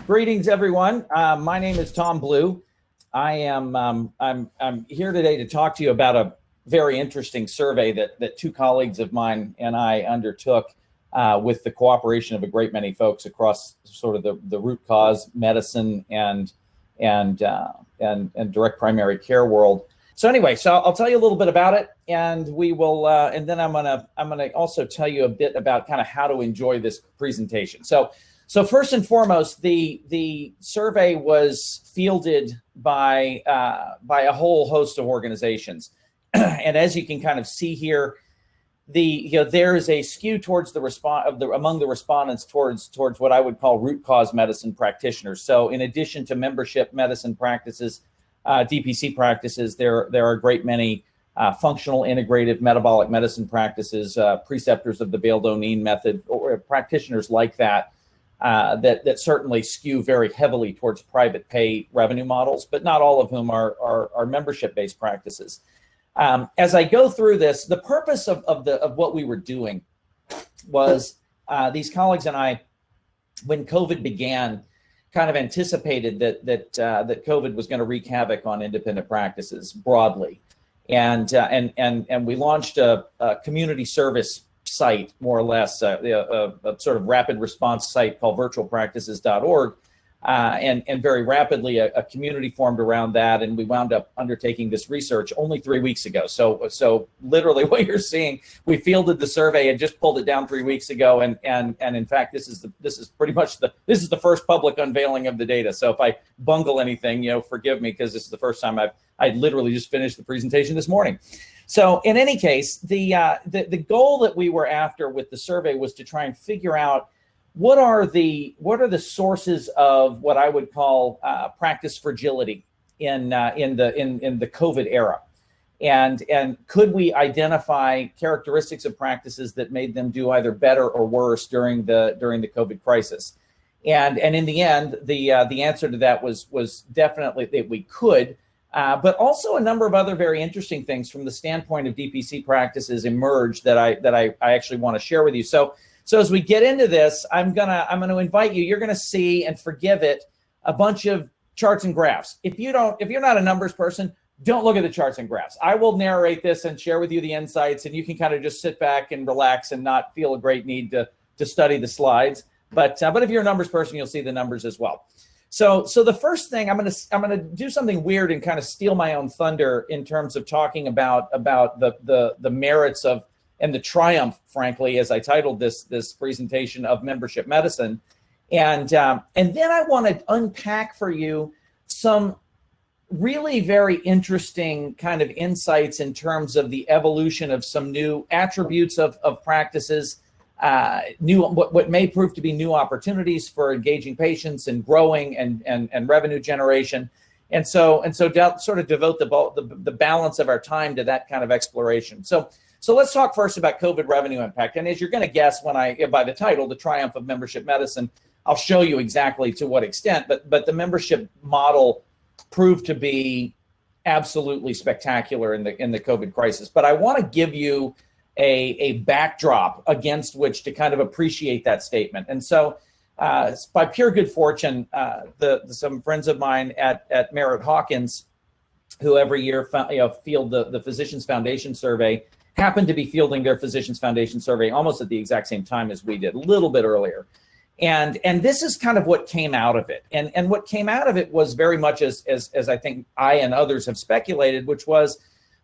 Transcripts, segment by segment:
Greetings, everyone. My name is Tom Blue. I'm here today to talk to you about a very interesting survey that two colleagues of mine and I undertook with the cooperation of a great many folks across sort of the root cause medicine and direct primary care world. So anyway, I'll tell you a little bit about it, and we will, and then I'm gonna also tell you a bit about kind of how to enjoy this presentation. So first and foremost, the survey was fielded by a whole host of organizations, and as you can kind of see here, there is a skew towards the among the respondents towards what I would call root cause medicine practitioners. So in addition to membership medicine practices, DPC practices, there are a great many functional integrative metabolic medicine practices, preceptors of the Bale-Donine method, or practitioners like that. That certainly skew very heavily towards private pay revenue models, but not all of whom are membership-based practices. As I go through this, the purpose of what we were doing was these colleagues and I, when COVID began, kind of anticipated that COVID was going to wreak havoc on independent practices broadly, and we launched a community service site, more or less, a sort of rapid response site called virtualpractices.org, and very rapidly a community formed around that, and we wound up undertaking this research only 3 weeks ago. So literally what you're seeing, we fielded the survey and just pulled it down 3 weeks ago, and in fact this is pretty much the first public unveiling of the data. So if I bungle anything, forgive me, because this is the first time I literally just finished the presentation this morning. So in any case, the goal that we were after with the survey was to try and figure out what are the sources of what I would call practice fragility in the COVID era, and could we identify characteristics of practices that made them do either better or worse during the COVID crisis, and in the end, the answer to that was definitely that we could. But also a number of other very interesting things from the standpoint of DPC practices emerged that I actually want to share with you. So as we get into this, I'm gonna invite you. You're gonna see, and forgive it, a bunch of charts and graphs. If you're not a numbers person, don't look at the charts and graphs. I will narrate this and share with you the insights, and you can kind of just sit back and relax and not feel a great need to study the slides. But if you're a numbers person, you'll see the numbers as well. So the first thing, I'm gonna do something weird and kind of steal my own thunder in terms of talking about the merits of, and the triumph, frankly, as I titled this presentation, of membership medicine, and then I want to unpack for you some really very interesting kind of insights in terms of the evolution of some new attributes of practices. What may prove to be new opportunities for engaging patients and growing and revenue generation, and so sort of devote the balance of our time to that kind of exploration. So let's talk first about COVID revenue impact. And as you're going to guess by the title, The Triumph of Membership Medicine, I'll show you exactly to what extent. But the membership model proved to be absolutely spectacular in the COVID crisis. But I want to give you a backdrop against which to kind of appreciate that statement. And so by pure good fortune, some friends of mine at Merritt Hawkins, who every year field the Physicians Foundation survey, happened to be fielding their Physicians Foundation survey almost at the exact same time as we did, a little bit earlier. And this is kind of what came out of it. And what came out of it was very much as I think I and others have speculated, which was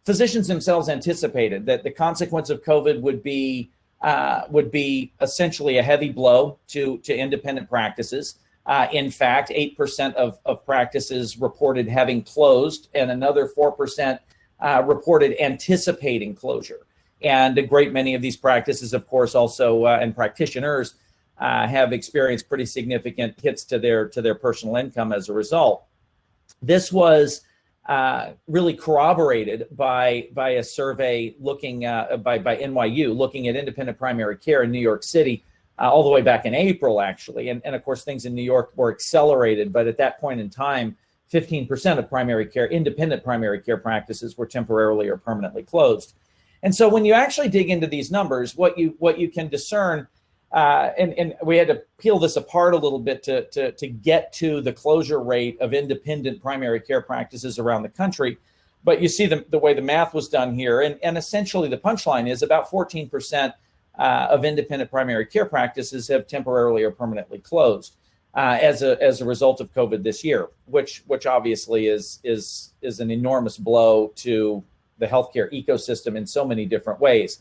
physicians themselves anticipated that the consequence of COVID would be essentially a heavy blow to independent practices. In fact, 8% of practices reported having closed, and another 4% reported anticipating closure. And a great many of these practices, of course, also and practitioners have experienced pretty significant hits to their personal income as a result. This was really corroborated by a survey looking by NYU, looking at independent primary care in New York City all the way back in April, actually. And of course, things in New York were accelerated, but at that point in time, 15% of independent primary care practices were temporarily or permanently closed. And so when you actually dig into these numbers, what you can discern and we had to peel this apart a little bit to get to the closure rate of independent primary care practices around the country. But you see the way the math was done here, and essentially the punchline is about 14% of independent primary care practices have temporarily or permanently closed as a result of COVID this year, which obviously is an enormous blow to the healthcare ecosystem in so many different ways.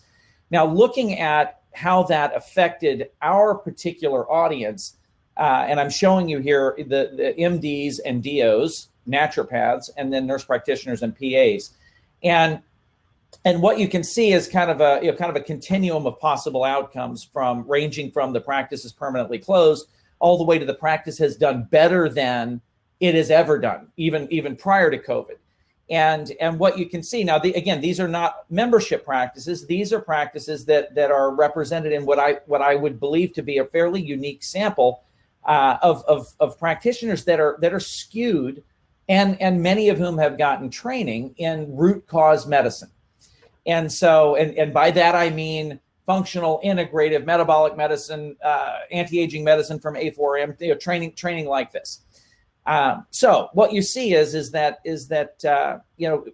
Now, looking at how that affected our particular audience, and I'm showing you here the MDs and DOs, naturopaths, and then nurse practitioners and PAs, and what you can see is kind of a continuum of possible outcomes, ranging from the practice is permanently closed all the way to the practice has done better than it has ever done, even prior to COVID. And what you can see now, again, these are not membership practices. These are practices that are represented in what I would believe to be a fairly unique sample of practitioners that are skewed, and many of whom have gotten training in root cause medicine. And so, and by that I mean functional, integrative, metabolic medicine, anti-aging medicine from A4M, training like this. So what you see is that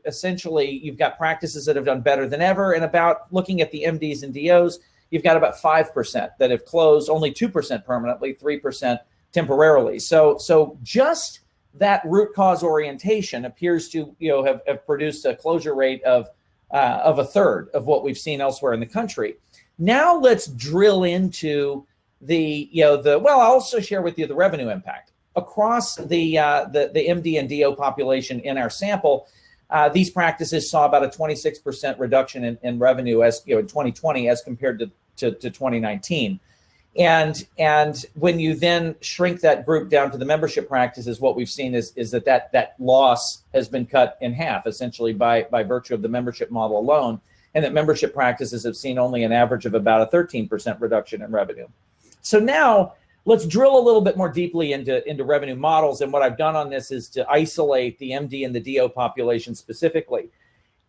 essentially you've got practices that have done better than ever, and about looking at the MDs and DOs, you've got about 5% that have closed, only 2% permanently, 3% temporarily. So just that root cause orientation appears to have produced a closure rate of a third of what we've seen elsewhere in the country. Now let's drill into I'll also share with you the revenue impact across the MD and DO population in our sample. These practices saw about a 26% reduction in revenue in 2020 as compared to 2019. And when you then shrink that group down to the membership practices, what we've seen is that loss has been cut in half, essentially by virtue of the membership model alone, and that membership practices have seen only an average of about a 13% reduction in revenue. So now let's drill a little bit more deeply into revenue models. And what I've done on this is to isolate the MD and the DO population specifically.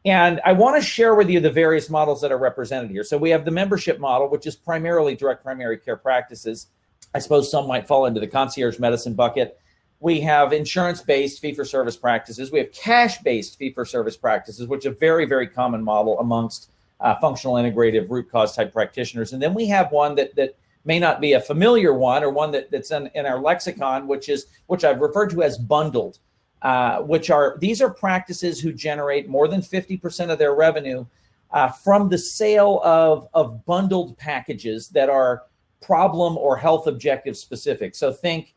And I want to share with you the various models that are represented here. So we have the membership model, which is primarily direct primary care practices. I suppose some might fall into the concierge medicine bucket. We have insurance-based fee-for-service practices. We have cash-based fee-for-service practices, which is a very, very common model amongst functional integrative root cause type practitioners. And then we have one that may not be a familiar one, or one that's in our lexicon, which I've referred to as bundled. These are practices who generate more than 50% of their revenue from the sale of bundled packages that are problem or health objective specific. So think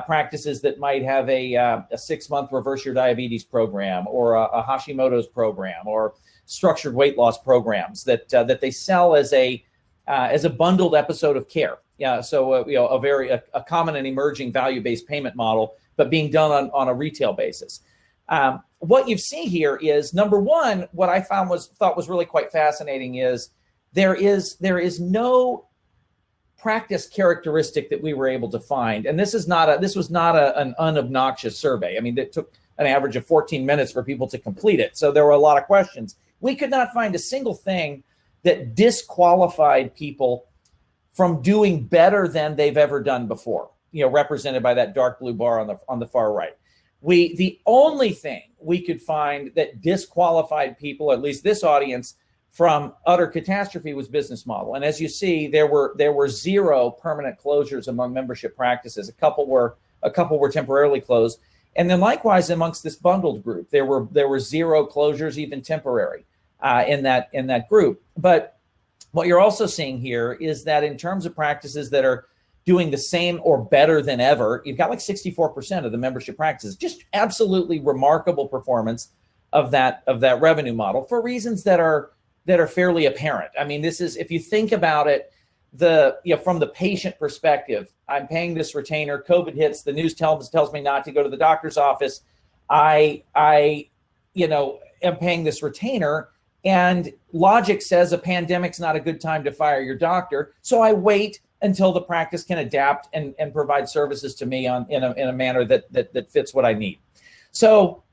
practices that might have a 6-month reverse your diabetes program, or a Hashimoto's program, or structured weight loss programs that they sell as a bundled episode of care. Yeah, so a common and emerging value-based payment model, but being done on a retail basis. What you see here is, number one, what I thought was really quite fascinating is there is no practice characteristic that we were able to find, and this was not an unobnoxious survey. I mean, it took an average of 14 minutes for people to complete it, so there were a lot of questions. We could not find a single thing that disqualified people from doing better than they've ever done before, represented by that dark blue bar on the far right. The only thing we could find that disqualified people, at least this audience, from utter catastrophe was business model. And as you see, there were 0 permanent closures among membership practices. A couple were temporarily closed. And then likewise amongst this bundled group, there were 0 closures, even temporary, in that group. But what you're also seeing here is that in terms of practices that are doing the same or better than ever, you've got like 64% of the membership practices. Just absolutely remarkable performance of that revenue model for reasons that are fairly apparent. I mean, this is, if you think about it, from the patient perspective, I'm paying this retainer, COVID hits, the news tells me not to go to the doctor's office. I am paying this retainer, and logic says a pandemic's not a good time to fire your doctor. So I wait until the practice can adapt and provide services to me in a manner that fits what I need. So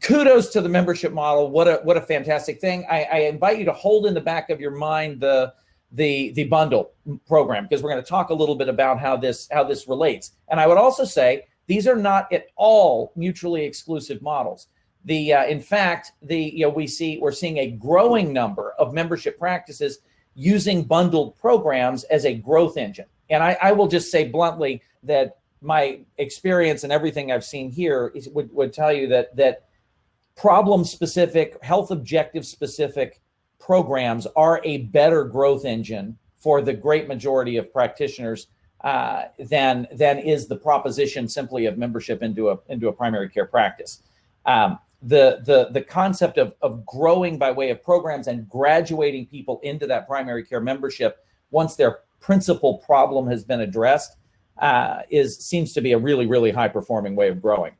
kudos to the membership model. What a fantastic thing. I invite you to hold in the back of your mind the the bundle program, because we're going to talk a little bit about how this relates. And I would also say these are not at all mutually exclusive models. In fact, we're seeing a growing number of membership practices using bundled programs as a growth engine. And I will just say bluntly that my experience and everything I've seen here would tell you that problem-specific, health objective-specific programs are a better growth engine for the great majority of practitioners than is the proposition simply of membership into a primary care practice. The concept of growing by way of programs and graduating people into that primary care membership once their principal problem has been addressed seems to be a really, really high performing way of growing.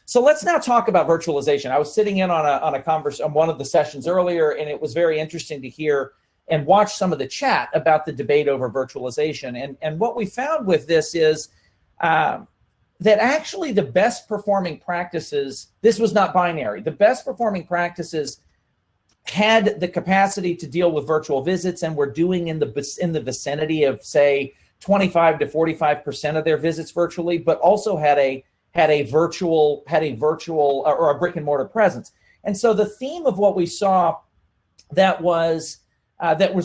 So let's now talk about virtualization. I was sitting in on one of the sessions earlier, and it was very interesting to hear and watch some of the chat about the debate over virtualization. And what we found with this is that actually the best performing practices, this was not binary, the best performing practices had the capacity to deal with virtual visits and were doing in the vicinity of, say, 25 to 45% of their visits virtually, but also had a virtual or a brick and mortar presence. And so the theme of what we saw that was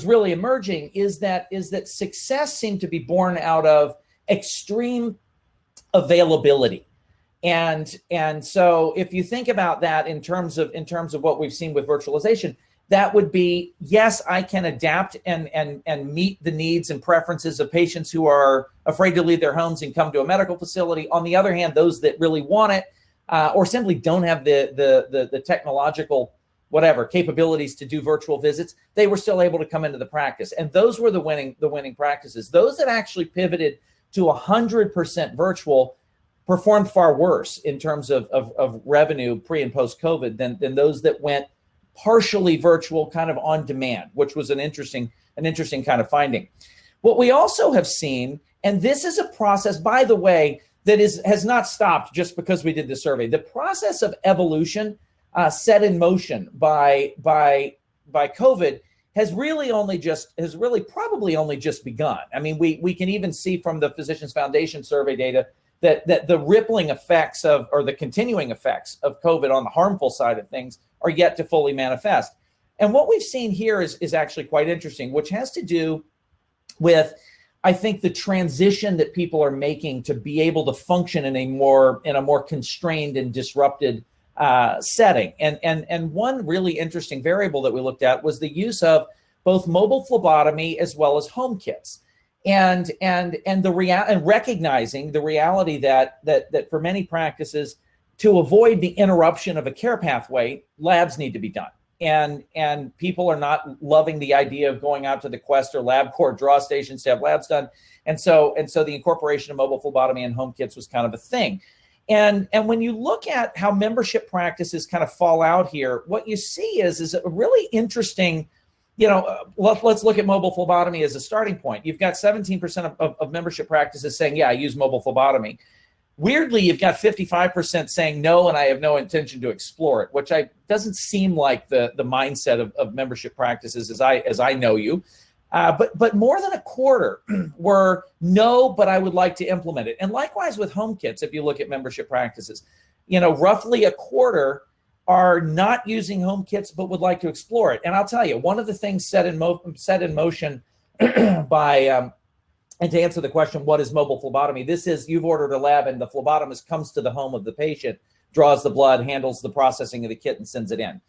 really emerging is that success seemed to be born out of extreme availability. And so if you think about that in terms of what we've seen with virtualization, that would be, yes, I can adapt and meet the needs and preferences of patients who are afraid to leave their homes and come to a medical facility. On the other hand, those that really want it or simply don't have the technological capabilities to do virtual visits, they were still able to come into the practice. And those were the winning practices. Those that actually pivoted to 100% virtual performed far worse in terms of revenue pre and post COVID than those that went partially virtual, kind of on demand, which was an interesting kind of finding. What we also have seen, and this is a process, by the way, that has not stopped just because we did the survey. The process of evolution set in motion by COVID has really probably only just begun. I mean, we can even see from the Physicians Foundation survey data that the rippling effects or the continuing effects of COVID on the harmful side of things are yet to fully manifest. And what we've seen here is actually quite interesting, which has to do with, I think, the transition that people are making to be able to function in a more constrained and disrupted setting. And one really interesting variable that we looked at was the use of both mobile phlebotomy as well as home kits. And recognizing the reality that for many practices, to avoid the interruption of a care pathway, labs need to be done. And people are not loving the idea of going out to the Quest or LabCorp draw stations to have labs done. And so the incorporation of mobile phlebotomy and home kits was kind of a thing. And when you look at how membership practices kind of fall out here, what you see is a really interesting, let's look at mobile phlebotomy as a starting point. You've got 17% of membership practices saying, yeah, I use mobile phlebotomy. Weirdly, you've got 55% saying no, and I have no intention to explore it, which doesn't seem like the mindset of membership practices as I know you. But more than a quarter were no, but I would like to implement it. And likewise with home kits, if you look at membership practices, roughly a quarter are not using home kits but would like to explore it. And I'll tell you, one of the things set in motion by and to answer the question, what is mobile phlebotomy? This is, you've ordered a lab and the phlebotomist comes to the home of the patient, draws the blood, handles the processing of the kit, and sends it in.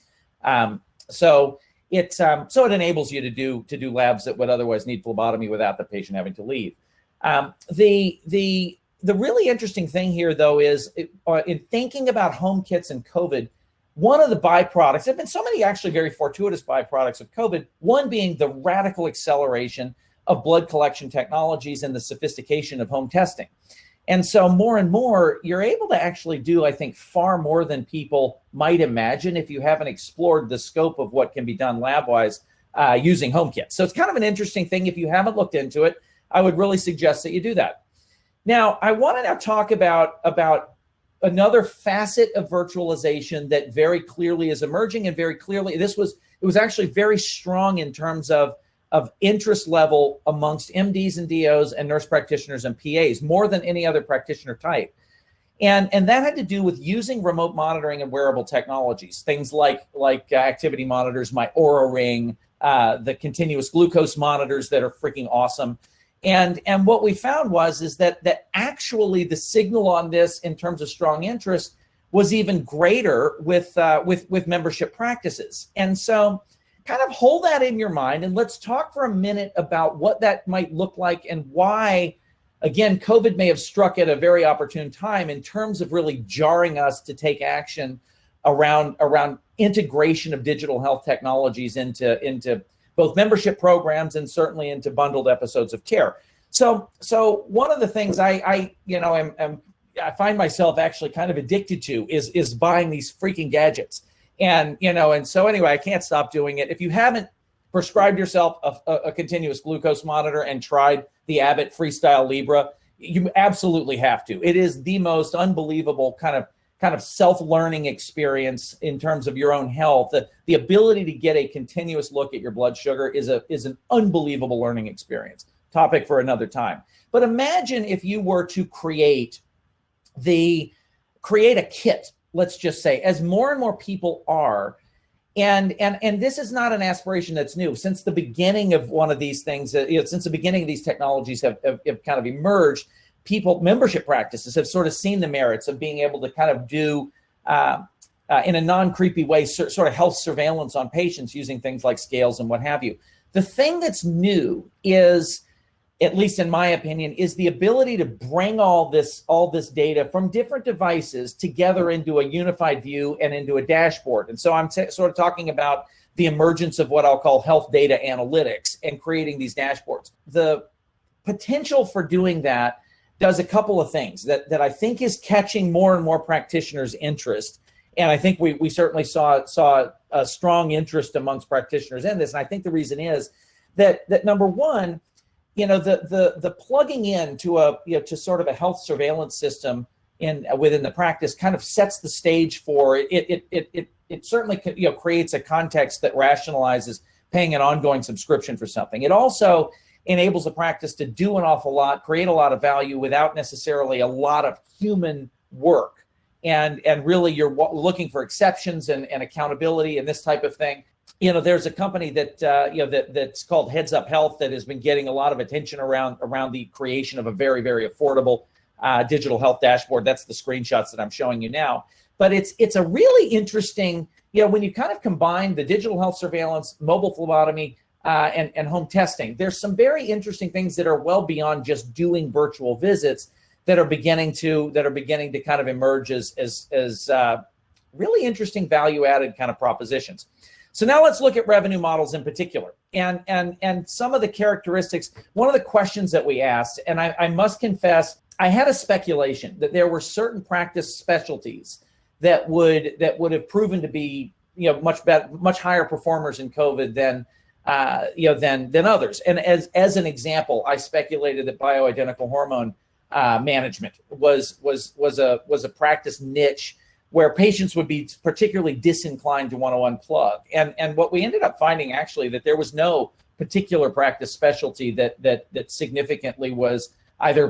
So it enables you to do labs that would otherwise need phlebotomy without the patient having to leave. The really interesting thing here, though, is in thinking about home kits and COVID, one of the byproducts, there have been so many actually very fortuitous byproducts of COVID, one being the radical acceleration of blood collection technologies and the sophistication of home testing. And so more and more, you're able to actually do, I think, far more than people might imagine if you haven't explored the scope of what can be done lab-wise using home kits. So it's kind of an interesting thing. If you haven't looked into it, I would really suggest that you do that. Now, I want to now talk about another facet of virtualization that very clearly is emerging, and very clearly, it was actually very strong in terms of of interest level amongst MDs and DOs and nurse practitioners and PAs, more than any other practitioner type. And that had to do with using remote monitoring and wearable technologies, things like activity monitors, my Oura Ring, the continuous glucose monitors that are freaking awesome. And what we found is that actually the signal on this in terms of strong interest was even greater with membership practices. And so kind of hold that in your mind, and let's talk for a minute about what that might look like and why, again, COVID may have struck at a very opportune time in terms of really jarring us to take action around integration of digital health technologies into both membership programs and certainly into bundled episodes of care. So one of the things I find myself actually kind of addicted to is buying these freaking gadgets. And so anyway, I can't stop doing it. If you haven't prescribed yourself a continuous glucose monitor and tried the Abbott Freestyle Libra, you absolutely have to. It is the most unbelievable kind of self-learning experience in terms of your own health. The ability to get a continuous look at your blood sugar is an unbelievable learning experience. Topic for another time. But imagine if you were to create a kit, let's just say, as more and more people are. And this is not an aspiration that's new. Since the beginning of one of these things, since the beginning of these technologies have kind of emerged, membership practices have sort of seen the merits of being able to kind of do, in a non-creepy way, sort of health surveillance on patients using things like scales and what have you. The thing that's new is, at least in my opinion, is the ability to bring all this data from different devices together into a unified view and into a dashboard. And so I'm sort of talking about the emergence of what I'll call health data analytics and creating these dashboards. The potential for doing that does a couple of things that I think is catching more and more practitioners' interest. And I think we certainly saw a strong interest amongst practitioners in this. And I think the reason is that number one, the plugging in to sort of a health surveillance system within the practice kind of sets the stage for it. It certainly creates a context that rationalizes paying an ongoing subscription for something. It also enables a practice to do an awful lot, create a lot of value without necessarily a lot of human work. And really, you're looking for exceptions and accountability and this type of thing. There's a company that's called Heads Up Health that has been getting a lot of attention around the creation of a very, very affordable digital health dashboard. That's the screenshots that I'm showing you now. But it's a really interesting, when you kind of combine the digital health surveillance, mobile phlebotomy, and home testing, there's some very interesting things that are well beyond just doing virtual visits that are beginning to kind of emerge as really interesting value-added kind of propositions. So now let's look at revenue models in particular and some of the characteristics. One of the questions that we asked, and I must confess, I had a speculation that there were certain practice specialties that would have proven to be much higher performers in COVID than others. And as an example, I speculated that bioidentical hormone management was a practice niche where patients would be particularly disinclined to want to unplug. And what we ended up finding actually that there was no particular practice specialty that significantly was either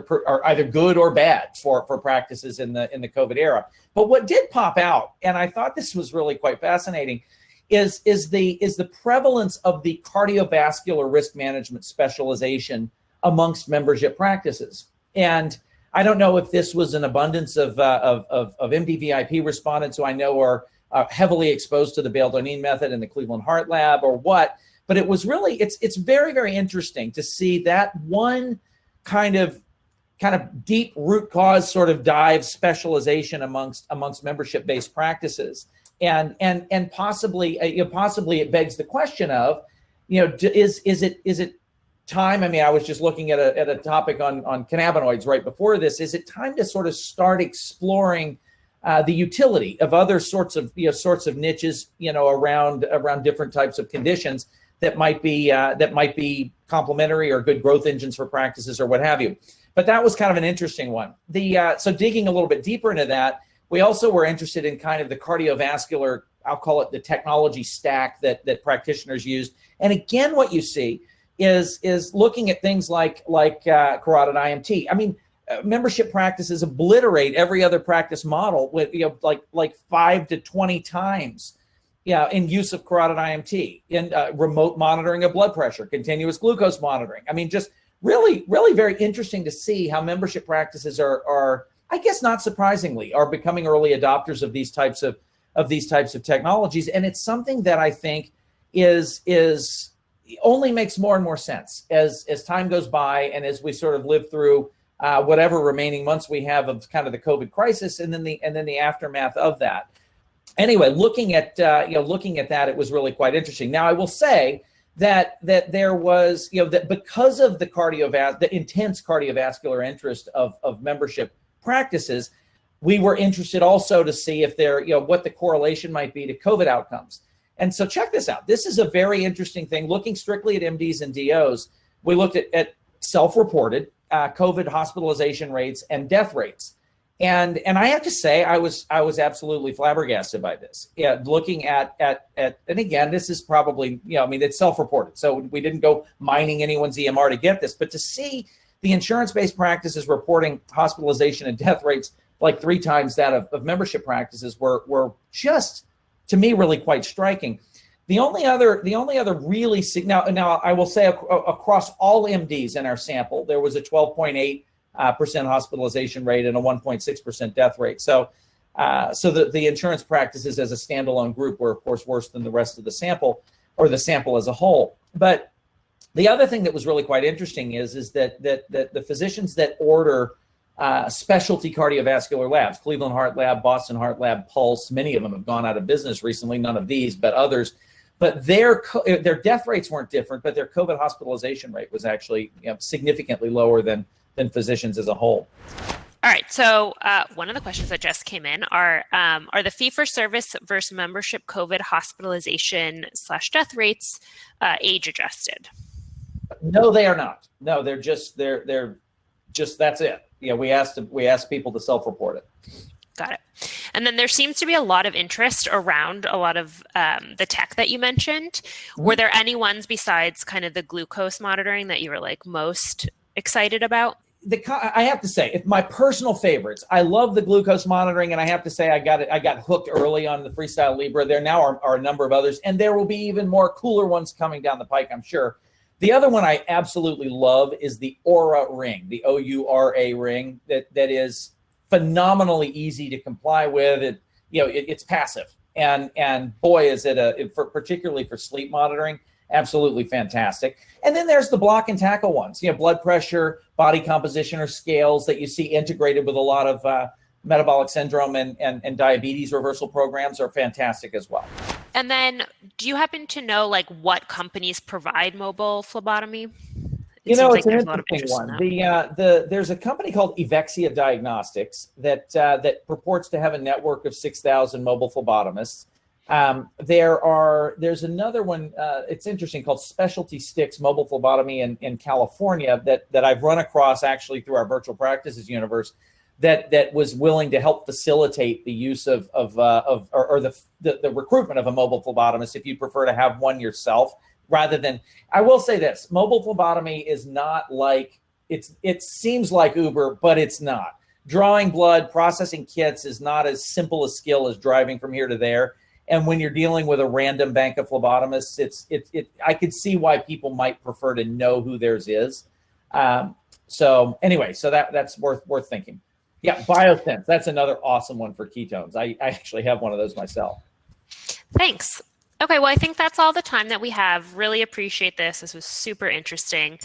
good or bad for practices in the COVID era. But what did pop out, and I thought this was really quite fascinating, is the prevalence of the cardiovascular risk management specialization amongst membership practices. And I don't know if this was an abundance of MDVIP respondents who I know are heavily exposed to the Bale-Donine method and the Cleveland Heart Lab or what, but it was really, it's very, very interesting to see that one kind of deep root cause sort of dive specialization amongst membership-based practices. And possibly it begs the question of, is it time? I mean, I was just looking at a topic on cannabinoids right before this. Is it time to sort of start exploring the utility of other sorts of niches, around different types of conditions that might be complementary or good growth engines for practices or what have you? But that was kind of an interesting one. So digging a little bit deeper into that, we also were interested in kind of the cardiovascular, I'll call it the technology stack that practitioners used. And again, what you see, is looking at things like carotid IMT. I mean, membership practices obliterate every other practice model with like 5 to 20 times in use of carotid IMT, in remote monitoring of blood pressure, continuous glucose monitoring. I mean, just really very interesting to see how membership practices are, I guess not surprisingly, are becoming early adopters of these types of technologies. And it's something that I think is only makes more and more sense as time goes by, and as we sort of live through whatever remaining months we have of kind of the COVID crisis, and then the aftermath of that. Anyway, looking at that, it was really quite interesting. Now, I will say that there was, that because of the intense cardiovascular interest of membership practices, we were interested also to see if what the correlation might be to COVID outcomes. And so check this out. This is a very interesting thing. Looking strictly at MDs and DOs, we looked at self-reported COVID hospitalization rates and death rates. And I have to say, I was absolutely flabbergasted by this. Yeah, looking at and again, this is probably, it's self-reported. So we didn't go mining anyone's EMR to get this, but to see the insurance-based practices reporting hospitalization and death rates like 3 times that of membership practices were just, to me, really quite striking. The only other really now I will say across all MDs in our sample, there was a 12.8% hospitalization rate and a 1.6% death rate. So the insurance practices as a standalone group were, of course, worse than the rest of the sample, or the sample as a whole. But the other thing that was really quite interesting is that the physicians that order specialty cardiovascular labs, Cleveland Heart Lab, Boston Heart Lab, Pulse, many of them have gone out of business recently, none of these, but others. But their death rates weren't different, but their COVID hospitalization rate was actually significantly lower than physicians as a whole. All right. So one of the questions that just came in are the fee-for-service versus membership COVID hospitalization / death rates age adjusted? No, they are not. No, they're just that's it. Yeah, we asked people to self-report it. Got it. And then there seems to be a lot of interest around a lot of the tech that you mentioned. Mm-hmm. Were there any ones besides kind of the glucose monitoring that you were like most excited about? I have to say, if my personal favorites, I love the glucose monitoring, and I have to say I got hooked early on the Freestyle Libre. There now are a number of others, and there will be even more cooler ones coming down the pike, I'm sure. The other one I absolutely love is the Oura ring, the OURA ring, that is phenomenally easy to comply with. It's passive, and boy, is it particularly for sleep monitoring, absolutely fantastic. And then there's the block and tackle ones, blood pressure, body composition, or scales that you see integrated with a lot of metabolic syndrome and diabetes reversal programs are fantastic as well. And then do you happen to know like what companies provide mobile phlebotomy? It's an interesting one. There's a company called Evexia Diagnostics that purports to have a network of 6,000 mobile phlebotomists. There's another one, it's interesting, called Specialty Sticks Mobile Phlebotomy in California that I've run across actually through our virtual practices universe that was willing to help facilitate the use of the recruitment of a mobile phlebotomist if you prefer to have one yourself. Rather than, I will say this, mobile phlebotomy is not like, it seems like Uber, but it's not. Drawing blood, processing kits is not as simple a skill as driving from here to there. And when you're dealing with a random bank of phlebotomists, I could see why people might prefer to know who theirs is. So that's worth thinking. Yeah, Biosense, that's another awesome one for ketones. I actually have one of those myself. Thanks. Okay, well, I think that's all the time that we have. Really appreciate this. This was super interesting.